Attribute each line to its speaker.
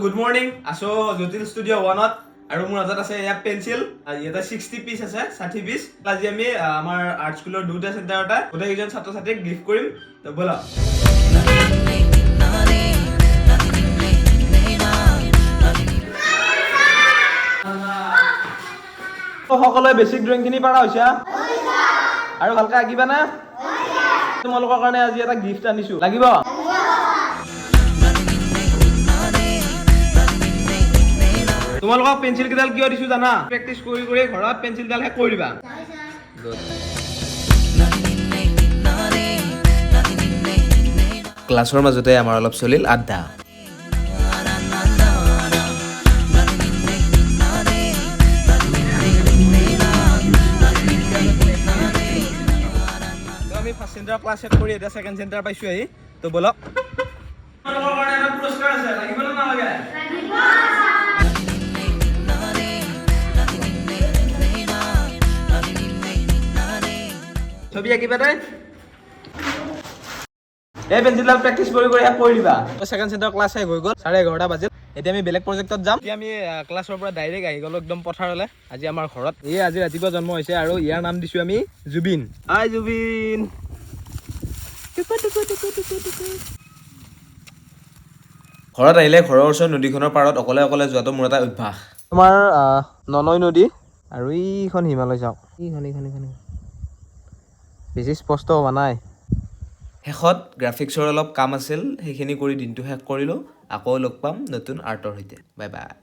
Speaker 1: good morning আছো জটিল studio' 1ত আৰু মোৰ হাতত আছে এয়া পেঞ্চিল ইয়াতে 60 পিচ আছে 60 পিচ আজি আমি আমাৰ আৰ্ট স্কুলৰ দুটা চেণ্টাৰতে গোটেইকেইজন ছাত্ৰ ছাত্ৰীক গিফ্ট কৰিম তো বলা সকলোৱে বেছিক ড্ৰয়িংখিনি পাৰা হৈছে আৰু ভালকৈ আঁকিবা না তোমালোকৰ কাৰণে আজি এটা গিফ্ট আনিছো লাগিব তোমালোকক পেঞ্চিল কেইডাল কিয় দিছো জানা প্ৰেক্টিচ কৰি কৰি ঘৰত পেঞ্চিলডাল হে কৰি দিবা
Speaker 2: ক্লাছৰ মাজতে আমাৰ অলপ চলিল আড্ডা
Speaker 1: আমি ফাৰ্ষ্ট চেণ্টাৰ ক্লাছ শেষ কৰি এটা ছেকেণ্ড চেণ্টাৰ পাইছো আহি তো বলক তোমালোকৰ কাৰণে এটা পুৰস্কাৰ আছে লাগিব নে নালাগে লাগিব ছবি আঁকিবা তই এই পেঞ্চিলডাল প্ৰেক্টিচ কৰি কৰি শেষ কৰি দিবা ছেকেণ্ড চেণ্টাৰ ক্লাছ শেষ হৈ গ'ল 11:30 বাজিল এতিয়া আমি বেলেগ প্ৰজেক্টত যাম এতিয়া আমি ক্লাছৰ পৰা ডাইৰেক্ট আহি গ'লো একদম পথাৰলৈ আজি আমাৰ ঘৰত এই আজি ৰাতিপুৱা জন্ম হৈছে আৰু ইয়াৰ নাম দিছো আমি জুবিন হাই জুবিন
Speaker 2: ঘৰত আহিলে ঘৰৰ ওচৰৰ নদীখনৰ পাৰত অকলে অকলে যোৱাটো মোৰ এটা অভ্যাস
Speaker 1: তোমাৰ ননৈ নদী আৰু এইখন হিমালয় চাওক এইখন বেছি স্পষ্ট হোৱা নাই
Speaker 2: শেষত গ্ৰাফিক্সৰ অলপ কাম আছিল সেইখিনি কৰি দিনটো শেষ কৰিলোঁ আকৌ লগ পাম নতুন আৰ্টৰ সৈতে বাই বাই